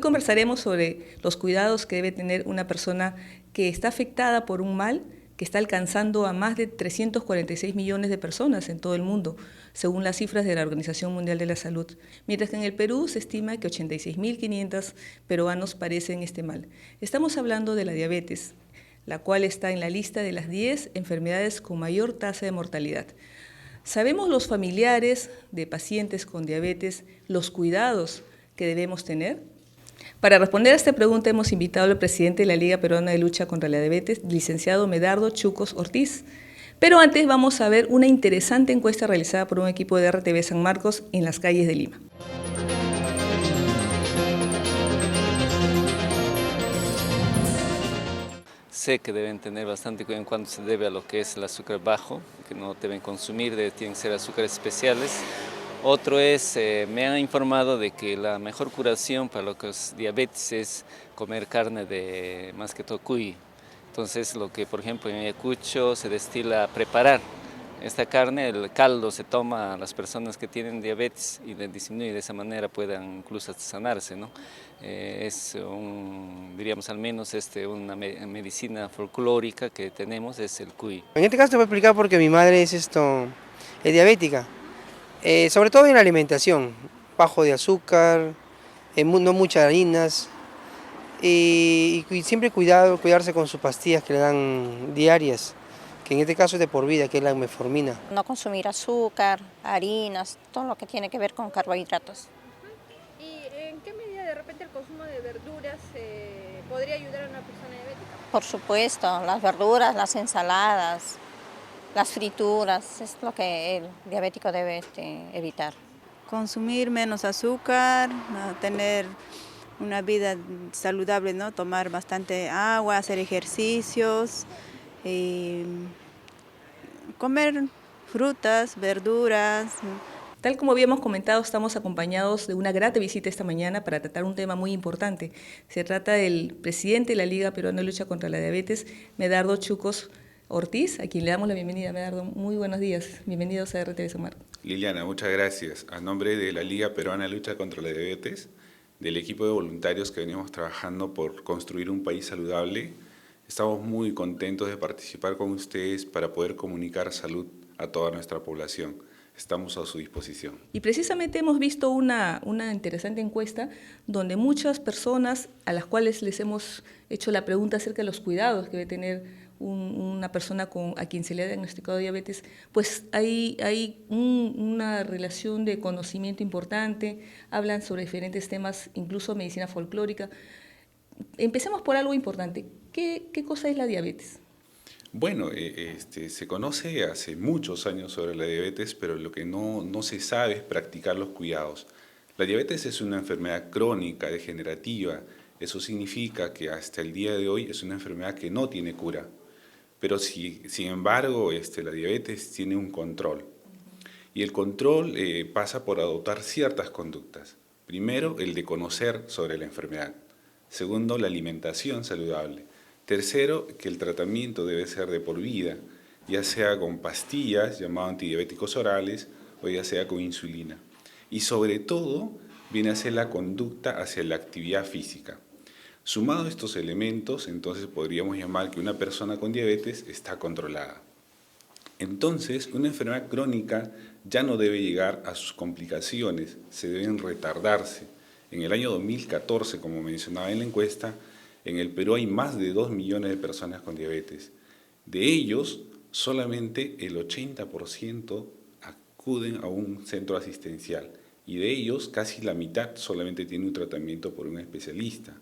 conversaremos sobre los cuidados que debe tener una persona que está afectada por un mal que está alcanzando a más de 346 millones de personas en todo el mundo, según las cifras de la Organización Mundial de la Salud, mientras que en el Perú se estima que 86.500 peruanos padecen este mal. Estamos hablando de la diabetes, la cual está en la lista de las 10 enfermedades con mayor tasa de mortalidad. ¿Sabemos los familiares de pacientes con diabetes los cuidados que debemos tener? Para responder a esta pregunta hemos invitado al presidente de la Liga Peruana de Lucha contra la Diabetes, licenciado Medardo Chucos Ortiz. Pero antes vamos a ver una interesante encuesta realizada por un equipo de RTV San Marcos en las calles de Lima. Sé que deben tener bastante cuidado en cuanto se debe a lo que es el azúcar bajo, que no deben consumir, tienen que ser azúcares especiales. Otro es, me han informado de que la mejor curación para lo que es diabetes es comer carne de más que todo cuy. Entonces lo que por ejemplo en Ayacucho se destila a preparar esta carne, el caldo se toma a las personas que tienen diabetes y disminuye de esa manera puedan incluso hasta sanarse, ¿no? Diríamos al menos una medicina folclórica que tenemos es el cuy. En este caso te voy a explicar porque mi madre es diabética. Sobre todo en la alimentación, bajo de azúcar, no muchas harinas y siempre cuidarse con sus pastillas que le dan diarias, que en este caso es de por vida, que es la metformina. No consumir azúcar, harinas, todo lo que tiene que ver con carbohidratos. ¿Y en qué medida de repente el consumo de verduras podría ayudar a una persona diabética? Por supuesto, las verduras, las ensaladas, las frituras, es lo que el diabético debe evitar. Consumir menos azúcar, tener una vida saludable, ¿no? Tomar bastante agua, hacer ejercicios, comer frutas, verduras. Tal como habíamos comentado, estamos acompañados de una grata visita esta mañana para tratar un tema muy importante. Se trata del presidente de la Liga Peruana de Lucha contra la Diabetes, Medardo Chucos Ortiz, a quien le damos la bienvenida. Medardo, muy buenos días. Bienvenidos a RTV San Marcos. Liliana, muchas gracias. A nombre de la Liga Peruana de Lucha contra la Diabetes, del equipo de voluntarios que venimos trabajando por construir un país saludable, estamos muy contentos de participar con ustedes para poder comunicar salud a toda nuestra población. Estamos a su disposición. Y precisamente hemos visto una interesante encuesta donde muchas personas a las cuales les hemos hecho la pregunta acerca de los cuidados que debe tener una persona a quien se le ha diagnosticado diabetes, pues hay una relación de conocimiento importante, hablan sobre diferentes temas, incluso medicina folclórica. Empecemos por algo importante. ¿Qué cosa es la diabetes? Bueno, se conoce hace muchos años sobre la diabetes, pero lo que no se sabe es practicar los cuidados. La diabetes es una enfermedad crónica, degenerativa. Eso significa que hasta el día de hoy es una enfermedad que no tiene cura. Pero sin embargo, la diabetes tiene un control. Y el control pasa por adoptar ciertas conductas. Primero, el de conocer sobre la enfermedad. Segundo, la alimentación saludable. Tercero, que el tratamiento debe ser de por vida, ya sea con pastillas, llamadas antidiabéticos orales, o ya sea con insulina. Y sobre todo, viene a ser la conducta hacia la actividad física. Sumado a estos elementos, entonces podríamos llamar que una persona con diabetes está controlada. Entonces, una enfermedad crónica ya no debe llegar a sus complicaciones, se deben retardarse. En el año 2014, como mencionaba en la encuesta, en el Perú hay más de 2 millones de personas con diabetes. De ellos, solamente el 80% acuden a un centro asistencial y de ellos casi la mitad solamente tiene un tratamiento por un especialista.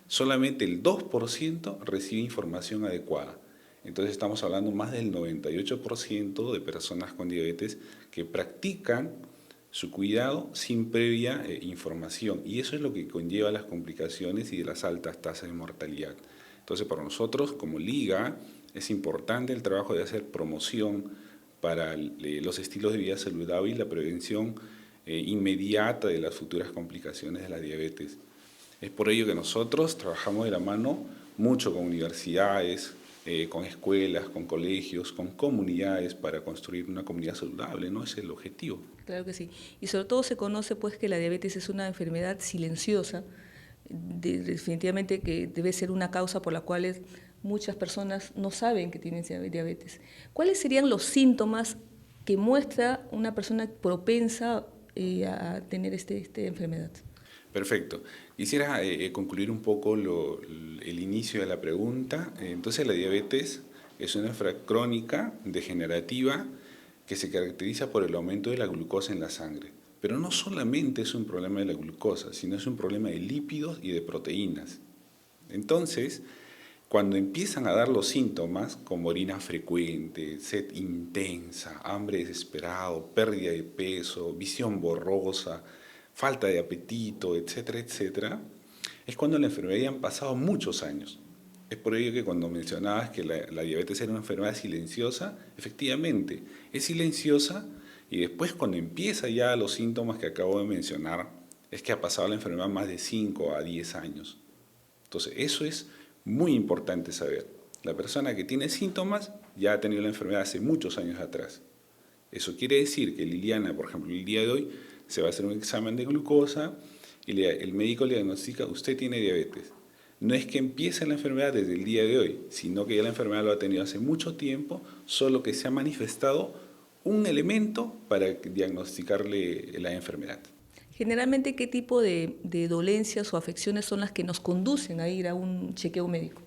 Solamente el 2% recibe información adecuada. Entonces estamos hablando más del 98% de personas con diabetes que practican su cuidado sin previa información, y eso es lo que conlleva las complicaciones y de las altas tasas de mortalidad. Entonces, para nosotros como Liga es importante el trabajo de hacer promoción para los estilos de vida saludable y la prevención inmediata de las futuras complicaciones de la diabetes. Es por ello que nosotros trabajamos de la mano mucho con universidades, con escuelas, con colegios, con comunidades para construir una comunidad saludable, ¿no? Ese es el objetivo. Claro que sí. Y sobre todo se conoce pues que la diabetes es una enfermedad silenciosa, definitivamente que debe ser una causa por la cual muchas personas no saben que tienen diabetes. ¿Cuáles serían los síntomas que muestra una persona propensa a tener esta enfermedad? Perfecto. Quisiera concluir un poco el inicio de la pregunta. Entonces, la diabetes es una enfermedad crónica, degenerativa, que se caracteriza por el aumento de la glucosa en la sangre. Pero no solamente es un problema de la glucosa, sino es un problema de lípidos y de proteínas. Entonces, cuando empiezan a dar los síntomas, como orina frecuente, sed intensa, hambre desesperado, pérdida de peso, visión borrosa, falta de apetito, etcétera, etcétera, es cuando la enfermedad ya han pasado muchos años. Es por ello que cuando mencionabas que la diabetes era una enfermedad silenciosa, efectivamente, es silenciosa y después cuando empieza ya los síntomas que acabo de mencionar, es que ha pasado la enfermedad más de 5 a 10 años. Entonces, eso es muy importante saber. La persona que tiene síntomas ya ha tenido la enfermedad hace muchos años atrás. Eso quiere decir que Liliana, por ejemplo, el día de hoy se va a hacer un examen de glucosa y el médico le diagnostica, usted tiene diabetes. No es que empiece la enfermedad desde el día de hoy, sino que ya la enfermedad lo ha tenido hace mucho tiempo, solo que se ha manifestado un elemento para diagnosticarle la enfermedad. Generalmente, ¿qué tipo de dolencias o afecciones son las que nos conducen a ir a un chequeo médico?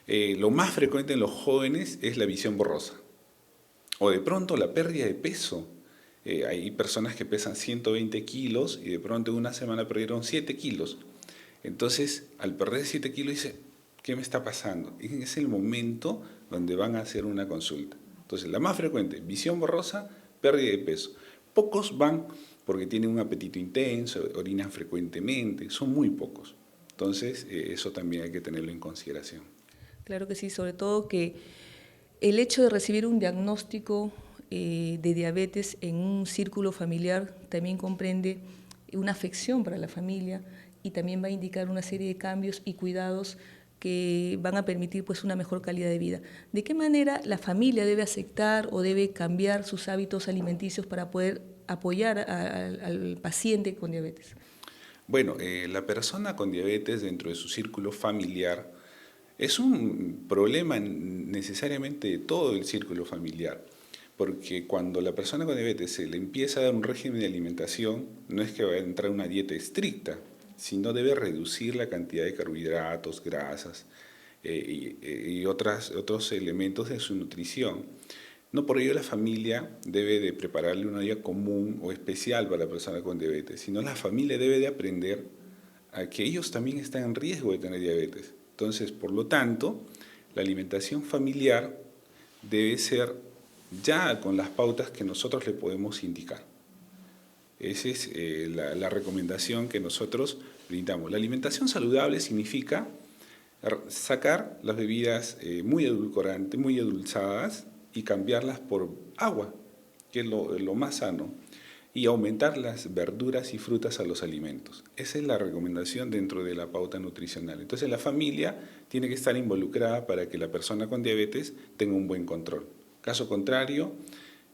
Lo más frecuente en los jóvenes es la visión borrosa o de pronto la pérdida de peso. Hay personas que pesan 120 kilos y de pronto en una semana perdieron 7 kilos. Entonces, al perder 7 kilos, dice, ¿qué me está pasando? Y es el momento donde van a hacer una consulta. Entonces, la más frecuente, visión borrosa, pérdida de peso. Pocos van porque tienen un apetito intenso, orinan frecuentemente, son muy pocos. Entonces, eso también hay que tenerlo en consideración. Claro que sí, sobre todo que el hecho de recibir un diagnóstico de diabetes en un círculo familiar también comprende una afección para la familia y también va a indicar una serie de cambios y cuidados que van a permitir pues una mejor calidad de vida. ¿De qué manera la familia debe aceptar o debe cambiar sus hábitos alimenticios para poder apoyar al paciente con diabetes? Bueno, la persona con diabetes dentro de su círculo familiar es un problema necesariamente de todo el círculo familiar, porque cuando la persona con diabetes se le empieza a dar un régimen de alimentación, no es que va a entrar una dieta estricta, sino debe reducir la cantidad de carbohidratos, grasas y otros elementos de su nutrición. No por ello la familia debe de prepararle una dieta común o especial para la persona con diabetes, sino la familia debe de aprender a que ellos también están en riesgo de tener diabetes. Entonces, por lo tanto, la alimentación familiar debe ser ya con las pautas que nosotros le podemos indicar. Esa es la recomendación que nosotros brindamos. La alimentación saludable significa sacar las bebidas muy edulcorantes, muy endulzadas y cambiarlas por agua, que es lo más sano, y aumentar las verduras y frutas a los alimentos. Esa es la recomendación dentro de la pauta nutricional. Entonces la familia tiene que estar involucrada para que la persona con diabetes tenga un buen control. Caso contrario,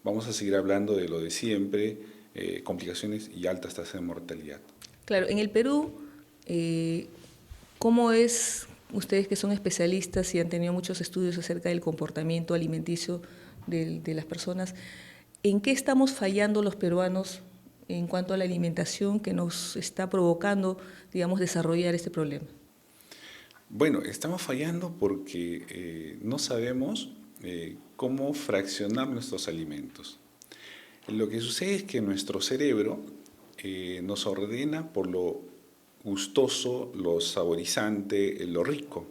vamos a seguir hablando de lo de siempre, complicaciones y altas tasas de mortalidad. Claro, en el Perú, ¿cómo es, ustedes que son especialistas y han tenido muchos estudios acerca del comportamiento alimenticio de las personas, en qué estamos fallando los peruanos en cuanto a la alimentación que nos está provocando, digamos, desarrollar este problema? Bueno, estamos fallando porque no sabemos cómo fraccionar nuestros alimentos. Lo que sucede es que nuestro cerebro nos ordena por lo gustoso, lo saborizante, lo rico,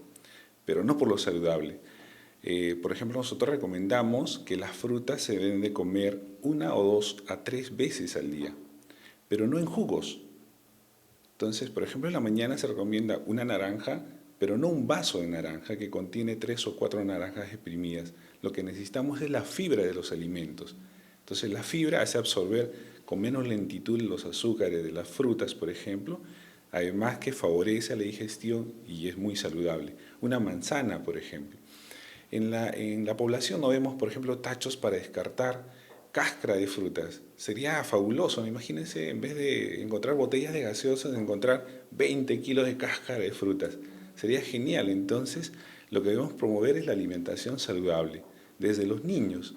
pero no por lo saludable. Por ejemplo, nosotros recomendamos que las frutas se deben de comer 1 o 2 a 3 veces al día, pero no en jugos. Entonces, por ejemplo, en la mañana se recomienda una naranja, pero no un vaso de naranja que contiene 3 o 4 naranjas exprimidas. Lo que necesitamos es la fibra de los alimentos. Entonces, la fibra hace absorber con menos lentitud los azúcares de las frutas, por ejemplo, además que favorece la digestión y es muy saludable. Una manzana, por ejemplo. En la población no vemos, por ejemplo, tachos para descartar cáscara de frutas. Sería fabuloso, ¿no? Imagínense, en vez de encontrar botellas de gaseosas, encontrar 20 kilos de cáscara de frutas. Sería genial. Entonces, lo que debemos promover es la alimentación saludable, desde los niños.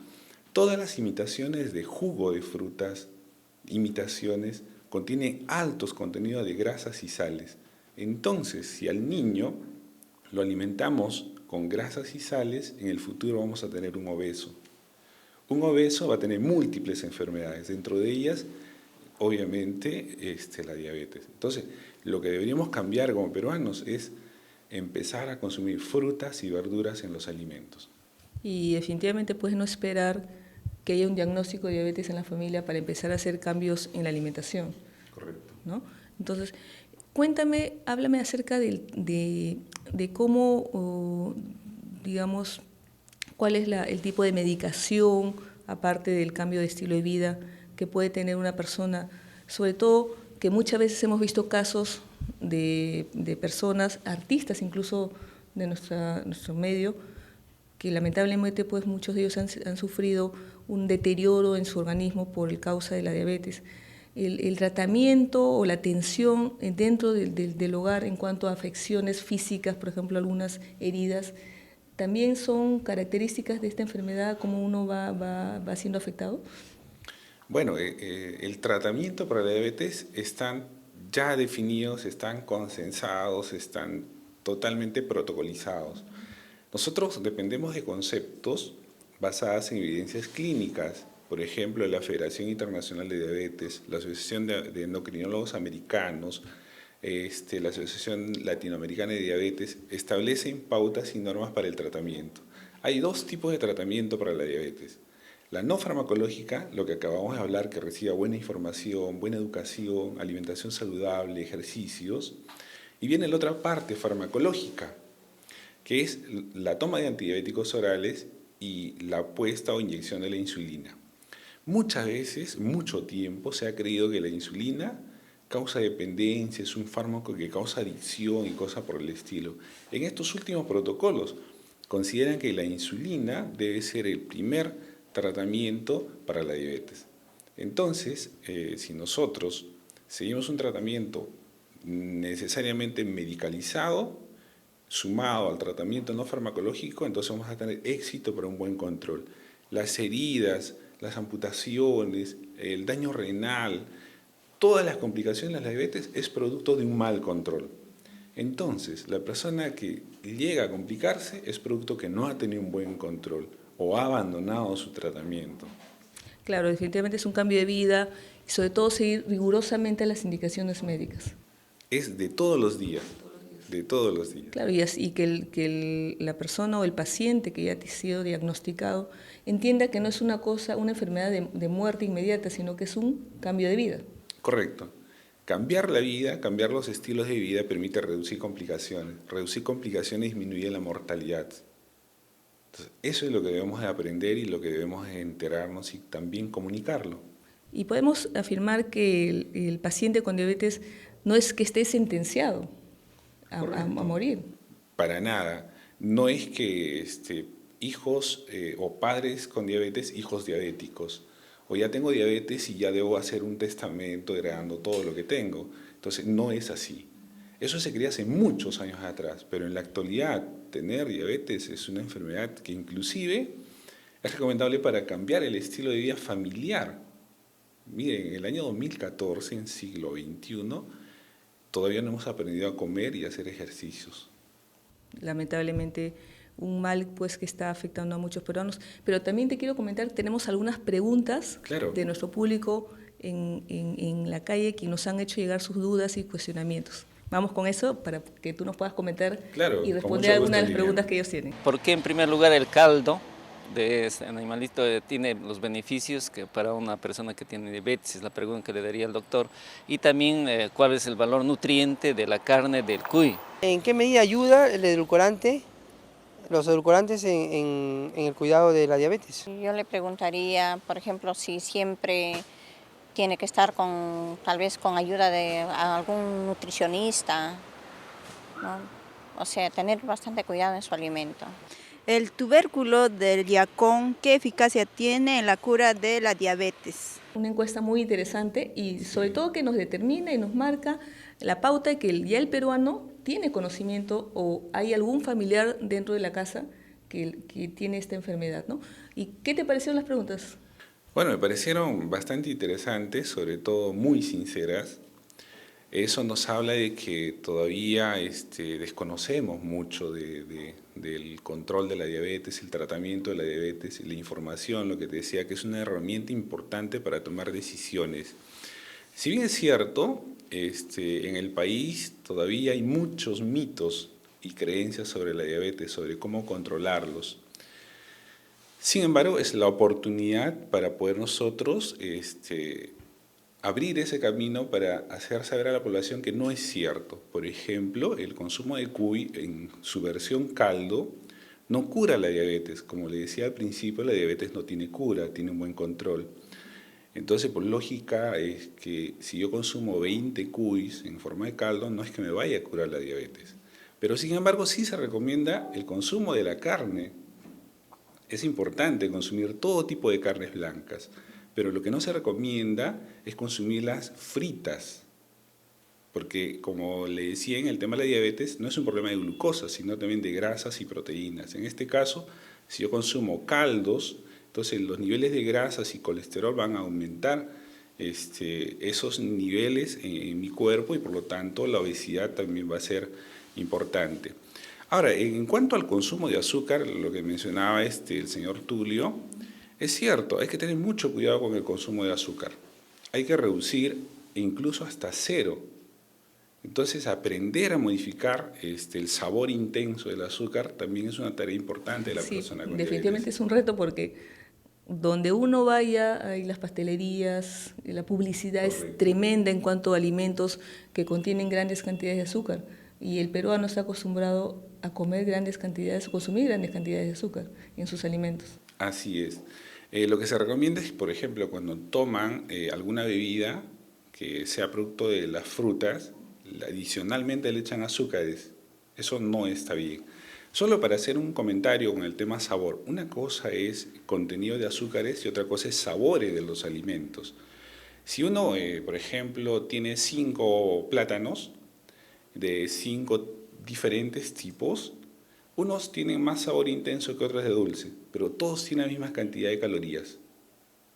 Todas las imitaciones de jugo de frutas, imitaciones, contienen altos contenidos de grasas y sales. Entonces, si al niño lo alimentamos con grasas y sales, en el futuro vamos a tener un obeso. Un obeso va a tener múltiples enfermedades, dentro de ellas, obviamente, la diabetes. Entonces, lo que deberíamos cambiar como peruanos es empezar a consumir frutas y verduras en los alimentos. Y definitivamente pues no esperar que haya un diagnóstico de diabetes en la familia para empezar a hacer cambios en la alimentación. Correcto. ¿No? Entonces, cuéntame, háblame acerca de cómo, digamos, cuál es el tipo de medicación, aparte del cambio de estilo de vida, que puede tener una persona, sobre todo que muchas veces hemos visto casos de personas, artistas incluso de nuestro medio, que lamentablemente pues muchos de ellos han sufrido un deterioro en su organismo por causa de la diabetes. El tratamiento o la atención dentro del hogar en cuanto a afecciones físicas, por ejemplo algunas heridas, ¿también son características de esta enfermedad, cómo uno va siendo afectado? Bueno, el tratamiento para la diabetes están ya definidos, están consensados, están totalmente protocolizados. Nosotros dependemos de conceptos basados en evidencias clínicas, por ejemplo, la Federación Internacional de Diabetes, la Asociación de Endocrinólogos Americanos, la Asociación Latinoamericana de Diabetes, establecen pautas y normas para el tratamiento. Hay dos tipos de tratamiento para la diabetes. La no farmacológica, lo que acabamos de hablar, que reciba buena información, buena educación, alimentación saludable, ejercicios. Y viene la otra parte farmacológica, que es la toma de antidiabéticos orales y la puesta o inyección de la insulina. Muchas veces, mucho tiempo, se ha creído que la insulina causa dependencia, es un fármaco que causa adicción y cosas por el estilo. En estos últimos protocolos consideran que la insulina debe ser el primer tratamiento para la diabetes. Entonces, si nosotros seguimos un tratamiento necesariamente medicalizado, sumado al tratamiento no farmacológico, entonces vamos a tener éxito para un buen control. Las heridas, las amputaciones, el daño renal, todas las complicaciones de la diabetes es producto de un mal control. Entonces, la persona que llega a complicarse es producto que no ha tenido un buen control o ha abandonado su tratamiento. Claro, definitivamente es un cambio de vida y sobre todo seguir rigurosamente las indicaciones médicas. Es de todos los días. De todos los días. Claro, y que la persona o el paciente que ya ha sido diagnosticado entienda que no es una enfermedad de muerte inmediata, sino que es un cambio de vida. Correcto. Cambiar la vida, cambiar los estilos de vida permite reducir complicaciones. Reducir complicaciones disminuye la mortalidad. Entonces, eso es lo que debemos de aprender y lo que debemos de enterarnos y también comunicarlo. Y podemos afirmar que el paciente con diabetes no es que esté sentenciado a morir. Para nada. No es que hijos o padres con diabetes, hijos diabéticos. O ya tengo diabetes y ya debo hacer un testamento heredando todo lo que tengo. Entonces, no es así. Eso se creía hace muchos años atrás, pero en la actualidad tener diabetes es una enfermedad que inclusive es recomendable para cambiar el estilo de vida familiar. Miren, en el año 2014, en siglo XXI, todavía no hemos aprendido a comer y a hacer ejercicios. Lamentablemente, un mal pues que está afectando a muchos peruanos. Pero también te quiero comentar, tenemos algunas preguntas de nuestro público en la calle que nos han hecho llegar sus dudas y cuestionamientos. Vamos con eso para que tú nos puedas comentar y responder a algunas de las preguntas que ellos tienen. ¿Por qué en primer lugar el caldo de este animalito tiene los beneficios que para una persona que tiene diabetes? Es la pregunta que le daría al doctor. Y también cuál es el valor nutriente de la carne del cuy. ¿En qué medida ayuda el edulcorante, los edulcorantes en el cuidado de la diabetes? Yo le preguntaría, por ejemplo, si siempre tiene que estar tal vez con ayuda de algún nutricionista, ¿no? O sea, tener bastante cuidado en su alimento. El tubérculo del yacón, ¿qué eficacia tiene en la cura de la diabetes? Una encuesta muy interesante y sobre todo que nos determina y nos marca la pauta de que ya el peruano tiene conocimiento o hay algún familiar dentro de la casa que tiene esta enfermedad, ¿no? ¿Y qué te parecieron las preguntas? Bueno, me parecieron bastante interesantes, sobre todo muy sinceras. Eso nos habla de que todavía desconocemos mucho del control de la diabetes, el tratamiento de la diabetes, la información, lo que te decía, que es una herramienta importante para tomar decisiones. Si bien es cierto, en el país todavía hay muchos mitos y creencias sobre la diabetes, sobre cómo controlarlos. Sin embargo, es la oportunidad para poder nosotros abrir ese camino para hacer saber a la población que no es cierto. Por ejemplo, el consumo de cuy en su versión caldo no cura la diabetes. Como le decía al principio, la diabetes no tiene cura, tiene un buen control. Entonces, por lógica, es que si yo consumo 20 cuys en forma de caldo, no es que me vaya a curar la diabetes. Pero sin embargo, sí se recomienda el consumo de la carne. Es importante consumir todo tipo de carnes blancas, pero lo que no se recomienda es consumirlas fritas, porque como le decía, en el tema de la diabetes no es un problema de glucosa, sino también de grasas y proteínas. En este caso, si yo consumo caldos, entonces los niveles de grasas y colesterol van a aumentar esos niveles en mi cuerpo y por lo tanto la obesidad también va a ser importante. Ahora, en cuanto al consumo de azúcar, lo que mencionaba el señor Tulio, es cierto, hay que tener mucho cuidado con el consumo de azúcar. Hay que reducir incluso hasta cero. Entonces, aprender a modificar el sabor intenso del azúcar también es una tarea importante de la persona con definitivamente diabetes. es un reto porque donde uno vaya, hay las pastelerías, la publicidad es tremenda en cuanto a alimentos que contienen grandes cantidades de azúcar. Y el peruano está acostumbrado a comer grandes cantidades, consumir grandes cantidades de azúcar en sus alimentos. Así es. Lo que se recomienda es, por ejemplo, cuando toman alguna bebida que sea producto de las frutas, adicionalmente le echan azúcares. Eso no está bien. Solo para hacer un comentario con el tema sabor. Una cosa es contenido de azúcares y otra cosa es sabores de los alimentos. Si uno, por ejemplo, tiene 5 plátanos de 5 diferentes tipos, unos tienen más sabor intenso que otros de dulce, pero todos tienen la misma cantidad de calorías.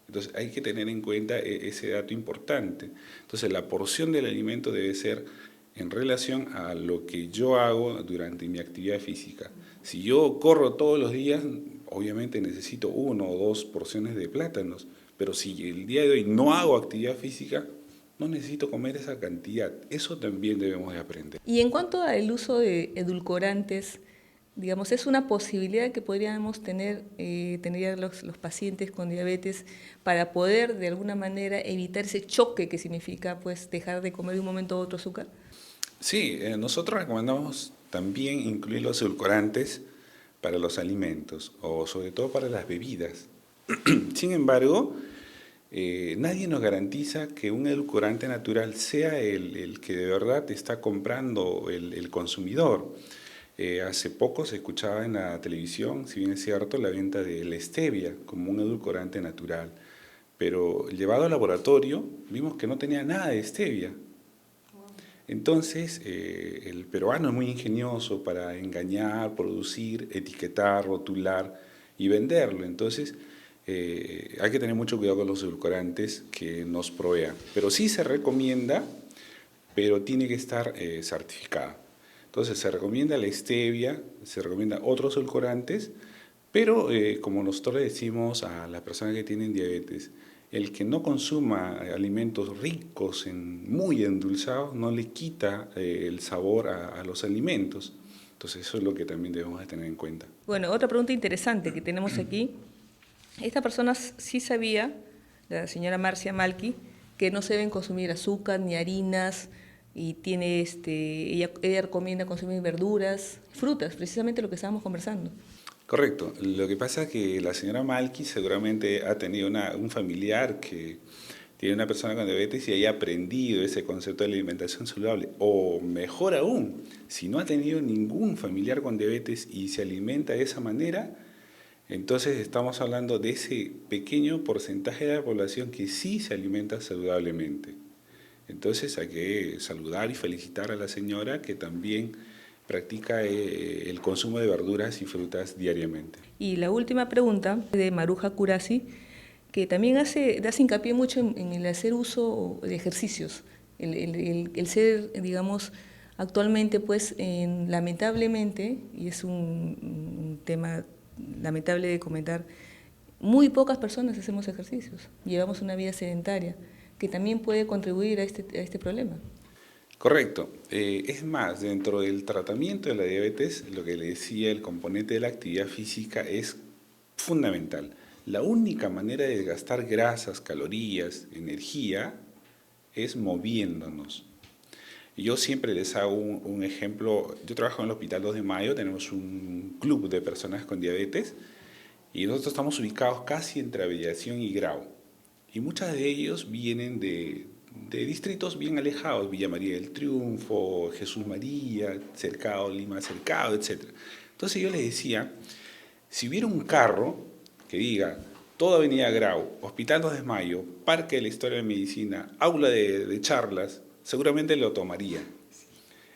Entonces hay que tener en cuenta ese dato importante. Entonces la porción del alimento debe ser en relación a lo que yo hago durante mi actividad física. Si yo corro todos los días, obviamente necesito 1 o 2 porciones de plátanos, pero si el día de hoy no hago actividad física, no necesito comer esa cantidad. Eso también debemos de aprender. Y en cuanto al uso de edulcorantes, digamos, es una posibilidad que podríamos tener los pacientes con diabetes para poder de alguna manera evitar ese choque que significa pues dejar de comer de un momento a otro azúcar. Sí, nosotros recomendamos también incluir los edulcorantes para los alimentos o sobre todo para las bebidas. Sin embargo, nadie nos garantiza que un edulcorante natural sea el que de verdad está comprando el consumidor. Hace poco se escuchaba en la televisión, si bien es cierto, la venta de la stevia como un edulcorante natural, pero llevado al laboratorio vimos que no tenía nada de stevia. Entonces, el peruano es muy ingenioso para engañar, producir, etiquetar, rotular y venderlo. Entonces, hay que tener mucho cuidado con los edulcorantes que nos provean. Pero sí se recomienda, pero tiene que estar certificada. Entonces se recomienda la stevia, se recomienda otros edulcorantes, pero como nosotros le decimos a las personas que tienen diabetes, el que no consuma alimentos ricos, muy endulzados, no le quita el sabor a los alimentos. Entonces eso es lo que también debemos de tener en cuenta. Bueno, otra pregunta interesante que tenemos aquí. Esta persona sí sabía, la señora Marcia Malqui, que no se deben consumir azúcar ni harinas, y tiene ella recomienda consumir verduras, frutas, precisamente lo que estábamos conversando. Correcto. Lo que pasa es que la señora Malqui seguramente ha tenido un familiar que tiene una persona con diabetes y haya aprendido ese concepto de la alimentación saludable. O mejor aún, si no ha tenido ningún familiar con diabetes y se alimenta de esa manera, entonces estamos hablando de ese pequeño porcentaje de la población que sí se alimenta saludablemente. Entonces hay que saludar y felicitar a la señora que también practica el consumo de verduras y frutas diariamente. Y la última pregunta de Maruja Curasi, que también hace hincapié mucho en el hacer uso de ejercicios, el ser, digamos, actualmente, pues, lamentablemente, y es un tema lamentable de comentar, muy pocas personas hacemos ejercicios, llevamos una vida sedentaria, que también puede contribuir a este problema. Correcto. Es más, dentro del tratamiento de la diabetes, lo que le decía, el componente de la actividad física es fundamental. La única manera de gastar grasas, calorías, energía, es moviéndonos. Yo siempre les hago un ejemplo. Yo trabajo en el Hospital 2 de Mayo, tenemos un club de personas con diabetes y nosotros estamos ubicados casi entre Aviación y Grau. Y muchas de ellos vienen de distritos bien alejados, Villa María del Triunfo, Jesús María, Cercado, Lima Cercado, etc. Entonces yo les decía, si hubiera un carro que diga toda Avenida Grau, Hospital 2 de Mayo, Parque de la Historia de Medicina, aula de charlas, seguramente lo tomaría.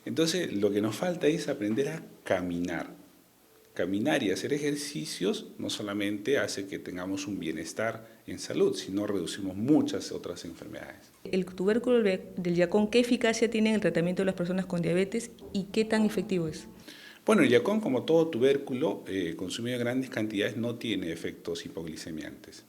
Entonces lo que nos falta es aprender a caminar. Caminar y hacer ejercicios no solamente hace que tengamos un bienestar en salud, sino reducimos muchas otras enfermedades. El tubérculo del yacón, ¿qué eficacia tiene en el tratamiento de las personas con diabetes y qué tan efectivo es? Bueno, el yacón, como todo tubérculo, consumido en grandes cantidades, no tiene efectos hipoglicemiantes.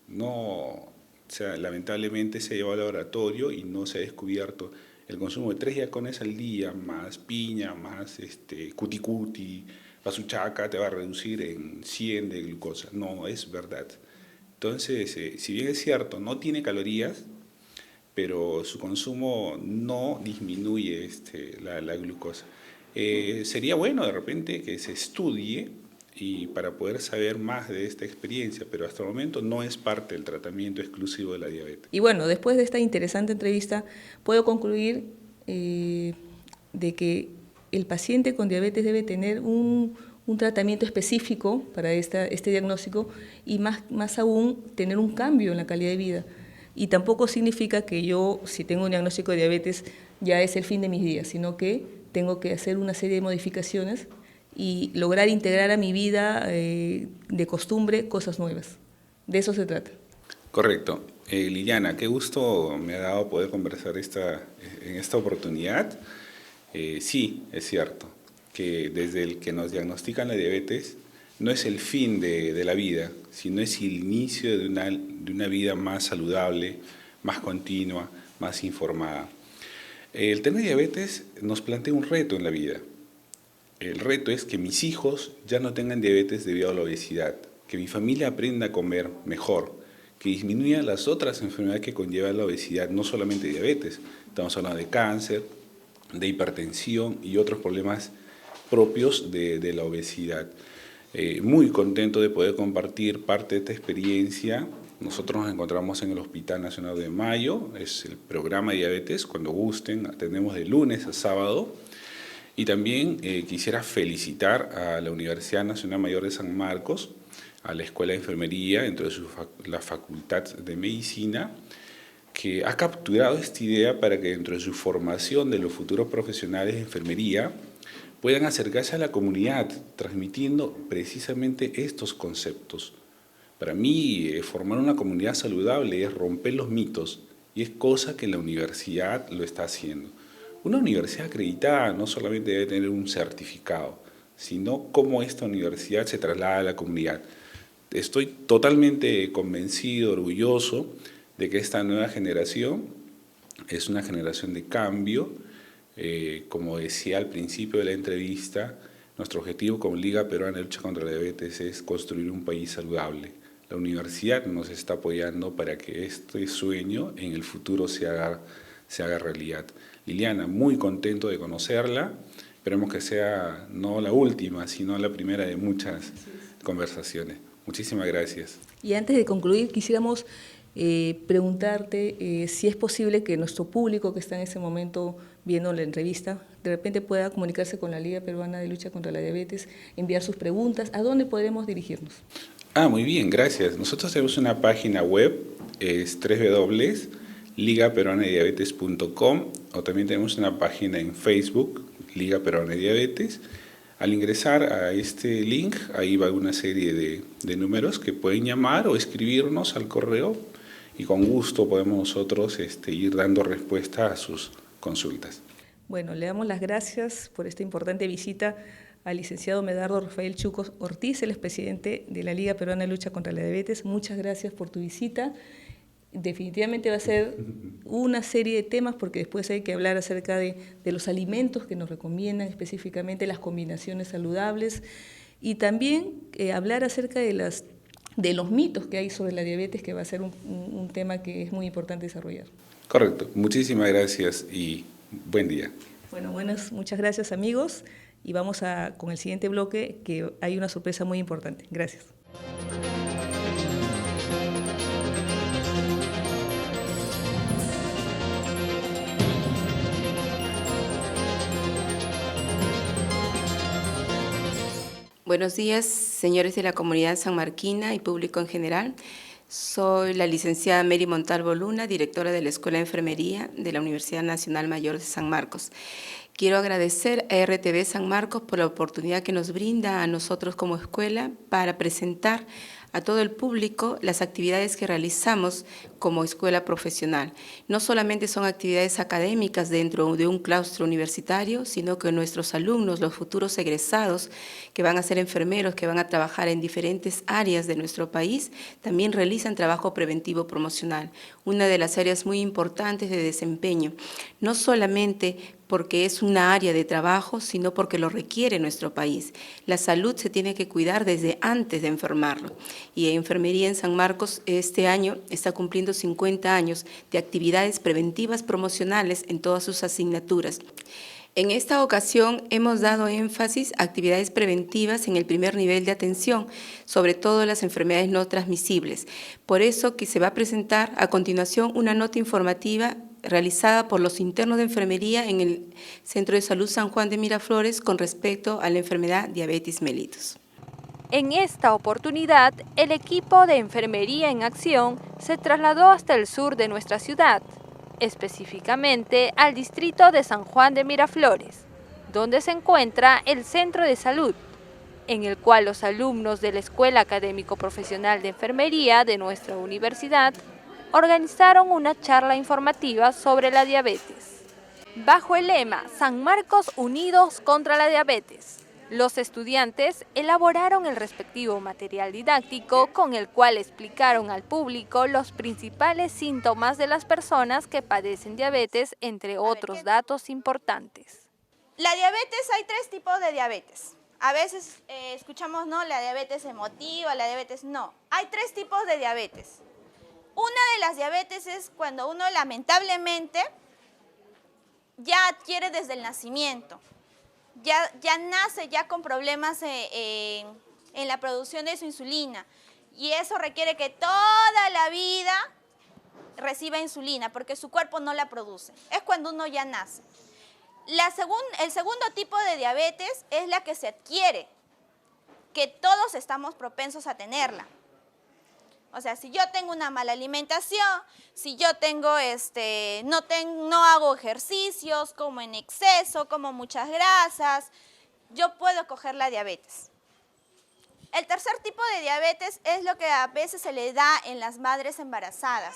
Lamentablemente se ha llevado al laboratorio y no se ha descubierto el consumo de 3 yacones al día, más piña, más cuti, pasuchaca, te va a reducir en 100 de glucosa. No, es verdad. Entonces, si bien es cierto, no tiene calorías, pero su consumo no disminuye la glucosa. Sería bueno de repente que se estudie y para poder saber más de esta experiencia, pero hasta el momento no es parte del tratamiento exclusivo de la diabetes. Y bueno, después de esta interesante entrevista, puedo concluir de que el paciente con diabetes debe tener un tratamiento específico para este diagnóstico y más aún tener un cambio en la calidad de vida. Y tampoco significa que yo, si tengo un diagnóstico de diabetes, ya es el fin de mis días, sino que tengo que hacer una serie de modificaciones y lograr integrar a mi vida de costumbre cosas nuevas. De eso se trata. Correcto. Liliana, qué gusto me ha dado poder conversar en esta oportunidad. Sí, es cierto que desde el que nos diagnostican la diabetes no es el fin de la vida, sino es el inicio de una vida más saludable, más continua, más informada. El tener diabetes nos plantea un reto en la vida. El reto es que mis hijos ya no tengan diabetes debido a la obesidad, que mi familia aprenda a comer mejor, que disminuya las otras enfermedades que conlleva la obesidad, no solamente diabetes, estamos hablando de cáncer, de hipertensión y otros problemas propios de la obesidad. Muy contento de poder compartir parte de esta experiencia. Nosotros nos encontramos en el Hospital Nacional de Mayo, es el programa de diabetes, cuando gusten, atendemos de lunes a sábado. Y también quisiera felicitar a la Universidad Nacional Mayor de San Marcos, a la Escuela de Enfermería, dentro de la Facultad de Medicina, que ha capturado esta idea para que dentro de su formación de los futuros profesionales de enfermería puedan acercarse a la comunidad, transmitiendo precisamente estos conceptos. Para mí, formar una comunidad saludable es romper los mitos, y es cosa que la universidad lo está haciendo. Una universidad acreditada no solamente debe tener un certificado, sino cómo esta universidad se traslada a la comunidad. Estoy totalmente convencido, orgulloso, de que esta nueva generación es una generación de cambio. Como decía al principio de la entrevista, nuestro objetivo como Liga Peruana de Lucha contra la Diabetes es construir un país saludable. La universidad nos está apoyando para que este sueño en el futuro se haga realidad. Liliana, muy contento de conocerla. Esperemos que sea no la última, sino la primera de muchas conversaciones. Muchísimas gracias. Y antes de concluir, quisiéramos preguntarte si es posible que nuestro público que está en ese momento viendo la entrevista, de repente pueda comunicarse con la Liga Peruana de Lucha contra la Diabetes, enviar sus preguntas. ¿A dónde podremos dirigirnos? Muy bien, gracias. Nosotros tenemos una página web, es www.ligaperuanadiabetes.com, o también tenemos una página en Facebook, Liga Peruana de Diabetes. Al ingresar a este link, ahí va una serie de números que pueden llamar o escribirnos al correo y con gusto podemos nosotros ir dando respuesta a sus consultas. Bueno, le damos las gracias por esta importante visita al licenciado Medardo Rafael Chucos Ortiz, el expresidente de la Liga Peruana de Lucha contra la Diabetes. Muchas gracias por tu visita. Definitivamente va a ser una serie de temas porque después hay que hablar acerca de los alimentos que nos recomiendan específicamente, las combinaciones saludables y también hablar acerca de los mitos que hay sobre la diabetes, que va a ser un tema que es muy importante desarrollar. Correcto. Muchísimas gracias y buen día. Bueno, muchas gracias amigos y vamos con el siguiente bloque, que hay una sorpresa muy importante. Gracias. Buenos días, señores de la comunidad sanmarquina y público en general. Soy la licenciada Mary Montalvo Luna, directora de la Escuela de Enfermería de la Universidad Nacional Mayor de San Marcos. Quiero agradecer a RTV San Marcos por la oportunidad que nos brinda a nosotros como escuela para presentar a todo el público las actividades que realizamos como escuela profesional. No solamente son actividades académicas dentro de un claustro universitario, sino que nuestros alumnos, los futuros egresados, que van a ser enfermeros, que van a trabajar en diferentes áreas de nuestro país, también realizan trabajo preventivo promocional, una de las áreas muy importantes de desempeño, no solamente porque es una área de trabajo, sino porque lo requiere nuestro país. La salud se tiene que cuidar desde antes de enfermarlo. Y Enfermería en San Marcos este año está cumpliendo 50 años de actividades preventivas promocionales en todas sus asignaturas. En esta ocasión hemos dado énfasis a actividades preventivas en el primer nivel de atención, sobre todo las enfermedades no transmisibles. Por eso que se va a presentar a continuación una nota informativa realizada por los internos de enfermería en el Centro de Salud San Juan de Miraflores con respecto a la enfermedad diabetes mellitus. En esta oportunidad, el equipo de Enfermería en Acción se trasladó hasta el sur de nuestra ciudad, específicamente al distrito de San Juan de Miraflores, donde se encuentra el Centro de Salud, en el cual los alumnos de la Escuela Académico Profesional de Enfermería de nuestra universidad organizaron una charla informativa sobre la diabetes. Bajo el lema San Marcos Unidos contra la Diabetes, los estudiantes elaboraron el respectivo material didáctico con el cual explicaron al público los principales síntomas de las personas que padecen diabetes, entre otros datos importantes. La diabetes, hay 3 tipos de diabetes. A veces escuchamos, no, la diabetes emotiva, la diabetes no. Hay 3 tipos de diabetes. Una de las diabetes es cuando uno lamentablemente ya adquiere desde el nacimiento, ya nace ya con problemas en la producción de su insulina y eso requiere que toda la vida reciba insulina porque su cuerpo no la produce. Es cuando uno ya nace. El segundo tipo de diabetes es la que se adquiere, que todos estamos propensos a tenerla. O sea, si yo tengo una mala alimentación, si yo tengo no hago ejercicios, como en exceso, como muchas grasas, yo puedo coger la diabetes. El tercer tipo de diabetes es lo que a veces se le da en las madres embarazadas.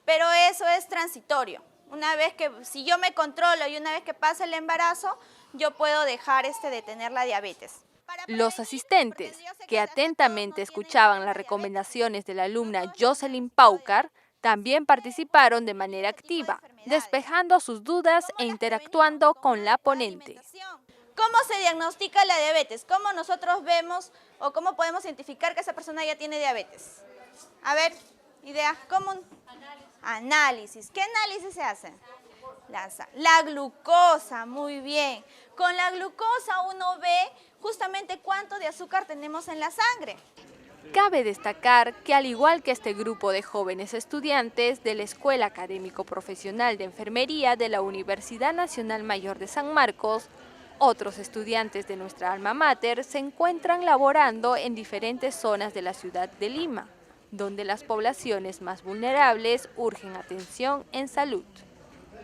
Pero eso es transitorio. Una vez que, si yo me controlo y una vez que pasa el embarazo, yo puedo dejar de tener la diabetes. Los asistentes, que atentamente escuchaban las recomendaciones de la alumna Jocelyn Paucar, también participaron de manera activa, despejando sus dudas e interactuando con la ponente. ¿Cómo se diagnostica la diabetes? ¿Cómo nosotros vemos o cómo podemos identificar que esa persona ya tiene diabetes? A ver, idea, ¿cómo? Análisis. ¿Qué análisis se hace? La glucosa, muy bien. Con la glucosa uno ve justamente cuánto de azúcar tenemos en la sangre. Cabe destacar que al igual que este grupo de jóvenes estudiantes de la Escuela Académico Profesional de Enfermería de la Universidad Nacional Mayor de San Marcos, otros estudiantes de nuestra alma mater se encuentran laborando en diferentes zonas de la ciudad de Lima, donde las poblaciones más vulnerables urgen atención en salud.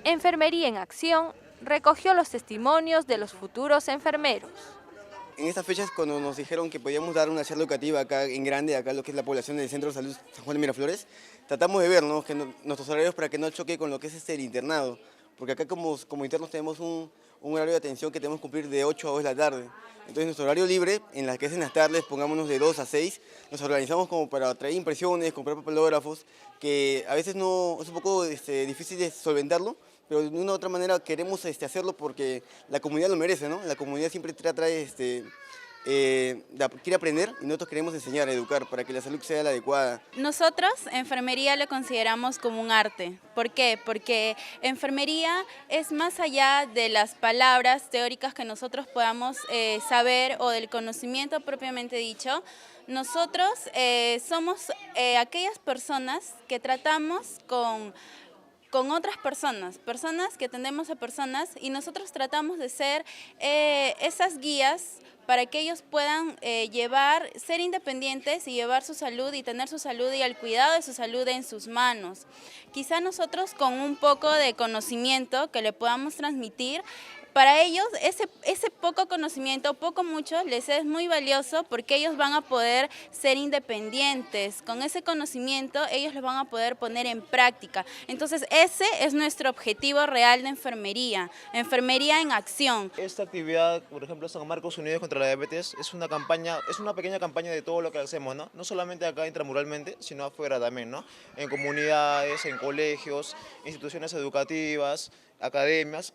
Enfermería en Acción recogió los testimonios de los futuros enfermeros. En estas fechas, cuando nos dijeron que podíamos dar una charla educativa acá en grande, acá lo que es la población del Centro de Salud San Juan de Miraflores, tratamos de ver, ¿no?, que nuestros horarios para que no choque con lo que es el internado, porque acá como internos tenemos un horario de atención que tenemos que cumplir de 8 a 2 de la tarde. Entonces nuestro horario libre, en las que es en las tardes, pongámonos de 2 a 6, nos organizamos como para traer impresiones, comprar papelógrafos, que a veces no es un poco difícil de solventarlo, pero de una u otra manera queremos hacerlo porque la comunidad lo merece, ¿no? La comunidad siempre quiere aprender y nosotros queremos enseñar, educar para que la salud sea la adecuada. Nosotros enfermería lo consideramos como un arte. ¿Por qué? Porque enfermería es más allá de las palabras teóricas que nosotros podamos saber o del conocimiento propiamente dicho. Nosotros somos aquellas personas que tratamos con otras personas que atendemos a personas y nosotros tratamos de ser esas guías para que ellos puedan ser independientes y llevar su salud y tener su salud y el cuidado de su salud en sus manos. Quizá nosotros con un poco de conocimiento que le podamos transmitir, para ellos ese poco conocimiento, poco mucho, les es muy valioso porque ellos van a poder ser independientes. Con ese conocimiento ellos lo van a poder poner en práctica. Entonces ese es nuestro objetivo real de enfermería en acción. Esta actividad, por ejemplo, San Marcos Unidos contra la Diabetes, es una pequeña campaña de todo lo que hacemos, ¿no? No solamente acá intramuralmente, sino afuera también, ¿no? En comunidades, en colegios, instituciones educativas, academias.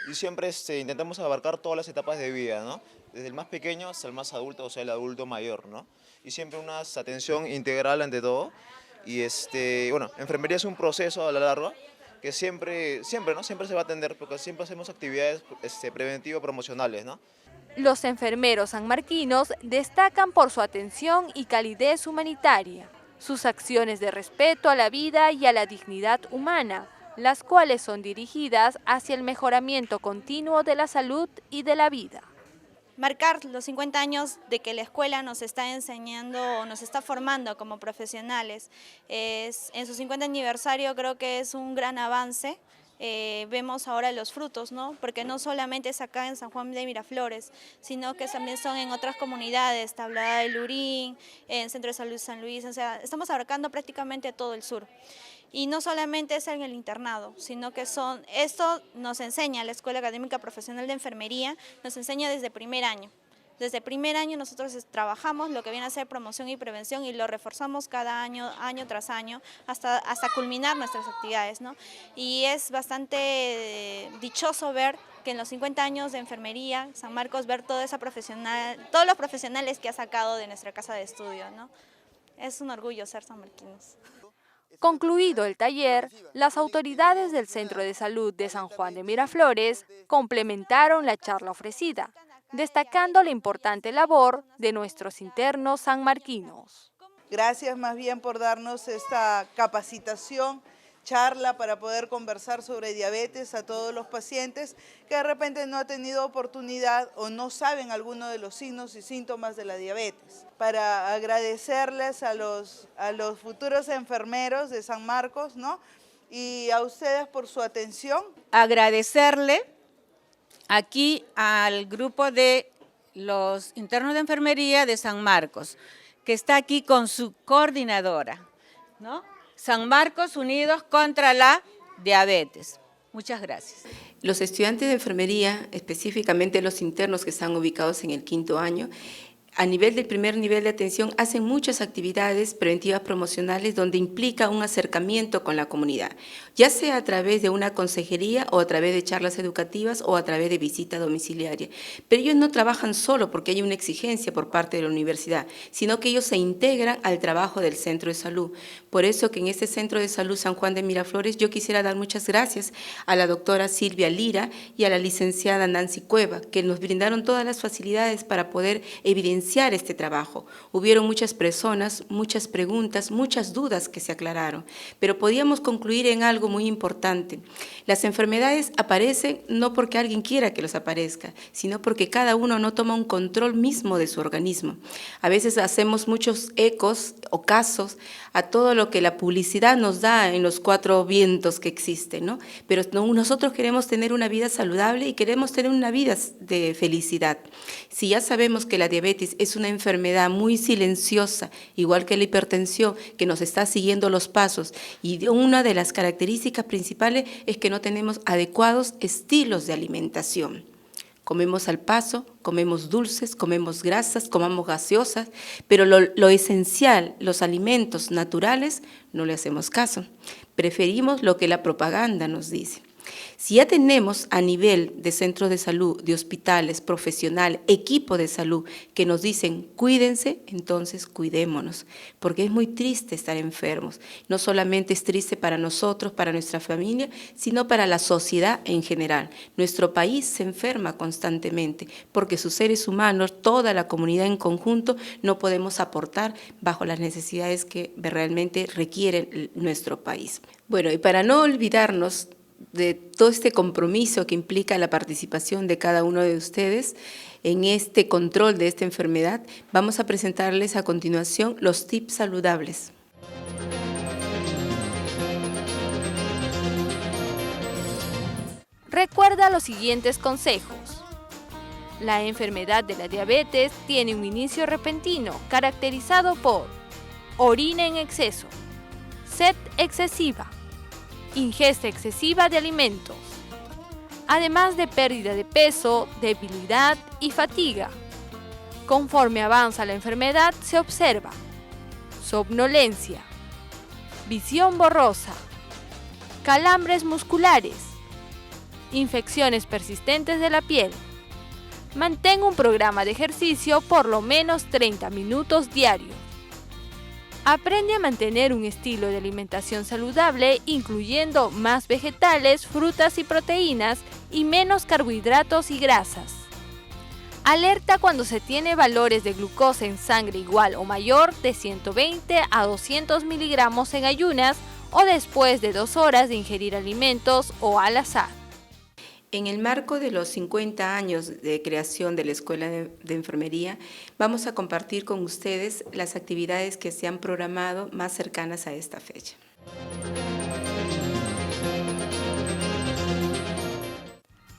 Y siempre intentamos abarcar todas las etapas de vida, ¿no? Desde el más pequeño hasta el más adulto, o sea, el adulto mayor, ¿no? Y siempre una atención integral ante todo. Y bueno, enfermería es un proceso a la larga que siempre se va a atender, porque siempre hacemos actividades preventivas, promocionales, ¿no? Los enfermeros sanmarquinos destacan por su atención y calidez humanitaria, sus acciones de respeto a la vida y a la dignidad humana, las cuales son dirigidas hacia el mejoramiento continuo de la salud y de la vida. Marcar los 50 años de que la escuela nos está enseñando o nos está formando como profesionales, en su 50 aniversario creo que es un gran avance. Vemos ahora los frutos, ¿no? Porque no solamente es acá en San Juan de Miraflores, sino que también son en otras comunidades, Tablada del Lurín, en Centro de Salud San Luis, o sea, estamos abarcando prácticamente todo el sur. Y no solamente es en el internado, sino que esto nos enseña la Escuela Académica Profesional de Enfermería, nos enseña desde primer año. Desde primer año nosotros trabajamos lo que viene a ser promoción y prevención y lo reforzamos cada año, año tras año, hasta culminar nuestras actividades, ¿no? Y es bastante dichoso ver que en los 50 años de enfermería, San Marcos, ver todos los profesionales que ha sacado de nuestra casa de estudio, ¿no? Es un orgullo ser sanmarquinos. Concluido el taller, las autoridades del Centro de Salud de San Juan de Miraflores complementaron la charla ofrecida, destacando la importante labor de nuestros internos sanmarquinos. Gracias más bien por darnos esta capacitación, charla para poder conversar sobre diabetes a todos los pacientes que de repente no han tenido oportunidad o no saben alguno de los signos y síntomas de la diabetes. Para agradecerles a los futuros enfermeros de San Marcos, ¿no? Y a ustedes por su atención. Agradecerle aquí al grupo de los internos de enfermería de San Marcos, que está aquí con su coordinadora, ¿no? San Marcos Unidos contra la Diabetes. Muchas gracias. Los estudiantes de enfermería, específicamente los internos que están ubicados en el 5º año, a nivel del primer nivel de atención hacen muchas actividades preventivas promocionales donde implica un acercamiento con la comunidad, ya sea a través de una consejería o a través de charlas educativas o a través de visita domiciliaria. Pero ellos no trabajan solo porque hay una exigencia por parte de la universidad, sino que ellos se integran al trabajo del centro de salud. Por eso que en este Centro de Salud San Juan de Miraflores yo quisiera dar muchas gracias a la doctora Silvia Lira y a la licenciada Nancy Cueva, que nos brindaron todas las facilidades para poder evidenciar evidenciar este trabajo. Hubieron muchas personas, muchas preguntas, muchas dudas que se aclararon, pero podíamos concluir en algo muy importante. Las enfermedades aparecen no porque alguien quiera que los aparezca, sino porque cada uno no toma un control mismo de su organismo. A veces hacemos muchos ecos o casos a todo lo que la publicidad nos da en los 4 vientos que existen, ¿no? Pero nosotros queremos tener una vida saludable y queremos tener una vida de felicidad. Si ya sabemos que la diabetes es una enfermedad muy silenciosa, igual que la hipertensión, que nos está siguiendo los pasos, y una de las características principales es que no tenemos adecuados estilos de alimentación. Comemos al paso, comemos dulces, comemos grasas, comemos gaseosas, pero lo esencial, los alimentos naturales, no le hacemos caso. Preferimos lo que la propaganda nos dice. Si ya tenemos a nivel de centros de salud, de hospitales, profesional, equipo de salud, que nos dicen cuídense, entonces cuidémonos, porque es muy triste estar enfermos. No solamente es triste para nosotros, para nuestra familia, sino para la sociedad en general. Nuestro país se enferma constantemente, porque sus seres humanos, toda la comunidad en conjunto, no podemos aportar bajo las necesidades que realmente requiere nuestro país. Bueno, y para no olvidarnos de todo este compromiso que implica la participación de cada uno de ustedes en este control de esta enfermedad, vamos a presentarles a continuación los tips saludables. Recuerda los siguientes consejos. La enfermedad de la diabetes tiene un inicio repentino caracterizado por orina en exceso, sed excesiva, ingesta excesiva de alimentos, además de pérdida de peso, debilidad y fatiga. Conforme avanza la enfermedad se observa somnolencia, visión borrosa, calambres musculares, infecciones persistentes de la piel. Mantén un programa de ejercicio por lo menos 30 minutos diarios. Aprende a mantener un estilo de alimentación saludable, incluyendo más vegetales, frutas y proteínas y menos carbohidratos y grasas. Alerta cuando se tiene valores de glucosa en sangre igual o mayor de 120 a 200 miligramos en ayunas o después de 2 horas de ingerir alimentos o al azar. En el marco de los 50 años de creación de la Escuela de Enfermería, vamos a compartir con ustedes las actividades que se han programado más cercanas a esta fecha.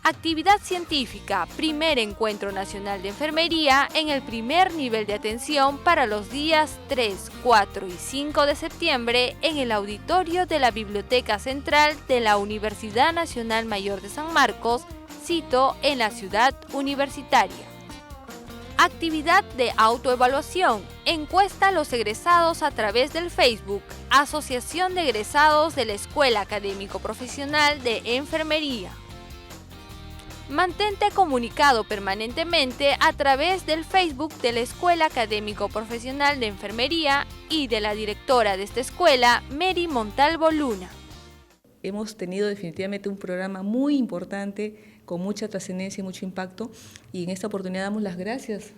Actividad científica, primer encuentro nacional de enfermería en el primer nivel de atención para los días 3, 4 y 5 de septiembre en el auditorio de la Biblioteca Central de la Universidad Nacional Mayor de San Marcos, sito en la ciudad universitaria. Actividad de autoevaluación, encuesta a los egresados a través del Facebook, Asociación de Egresados de la Escuela Académico Profesional de Enfermería. Mantente comunicado permanentemente a través del Facebook de la Escuela Académico Profesional de Enfermería y de la directora de esta escuela, Mary Montalvo Luna. Hemos tenido definitivamente un programa muy importante, con mucha trascendencia y mucho impacto, y en esta oportunidad damos las gracias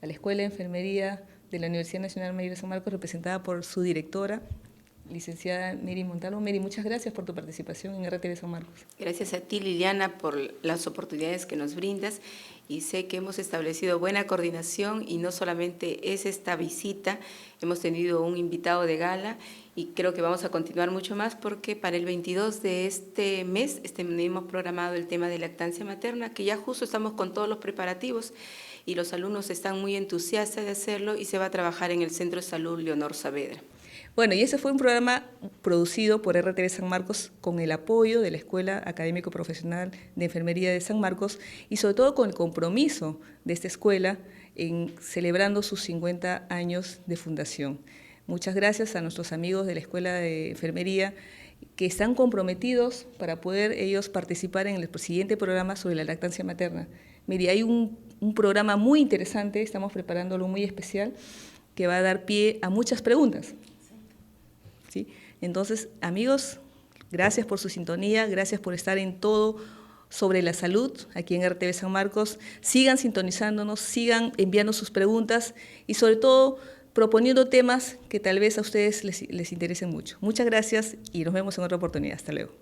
a la Escuela de Enfermería de la Universidad Nacional Mayor de San Marcos, representada por su directora, licenciada Mary Montalvo. Mary, muchas gracias por tu participación en RTV San Marcos. Gracias a ti, Liliana, por las oportunidades que nos brindas, y sé que hemos establecido buena coordinación y no solamente es esta visita, hemos tenido un invitado de gala y creo que vamos a continuar mucho más porque para el 22 de este mes hemos programado el tema de lactancia materna, que ya justo estamos con todos los preparativos y los alumnos están muy entusiastas de hacerlo y se va a trabajar en el Centro de Salud Leonor Saavedra. Bueno, y ese fue un programa producido por RTV San Marcos con el apoyo de la Escuela Académico Profesional de Enfermería de San Marcos y sobre todo con el compromiso de esta escuela en celebrando sus 50 años de fundación. Muchas gracias a nuestros amigos de la Escuela de Enfermería que están comprometidos para poder ellos participar en el siguiente programa sobre la lactancia materna. Mire, hay un programa muy interesante, estamos preparándolo muy especial, que va a dar pie a muchas preguntas. ¿Sí? Entonces, amigos, gracias por su sintonía, gracias por estar en todo sobre la salud aquí en RTV San Marcos. Sigan sintonizándonos, sigan enviando sus preguntas y sobre todo proponiendo temas que tal vez a ustedes les interesen mucho. Muchas gracias y nos vemos en otra oportunidad. Hasta luego.